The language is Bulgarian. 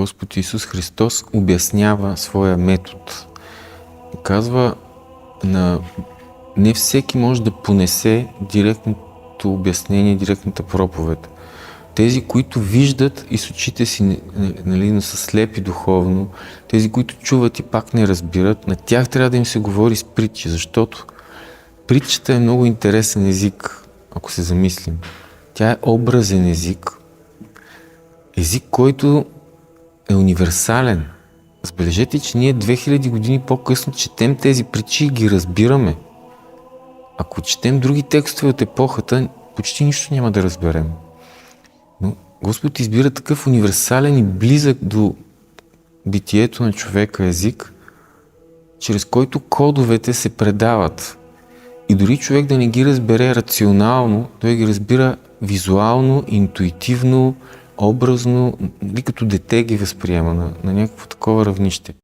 Господ Исус Христос обяснява своя метод. Казва, не всеки може да понесе директното обяснение, директната проповед. Тези, които виждат и с очите си, но са слепи духовно, тези, които чуват и пак не разбират, на тях трябва да им се говори с притчи, защото притчата е много интересен език, ако се замислим. Тя е образен език, език, който е универсален. Забележете, че ние 2000 години по-късно четем тези притчи и ги разбираме. Ако четем други текстове от епохата, почти нищо няма да разберем. Но Господ избира такъв универсален и близък до битието на човека език, чрез който кодовете се предават. И дори човек да не ги разбере рационално, той ги разбира визуално, интуитивно, образно, като дете ги възприема на някакво такова равнище.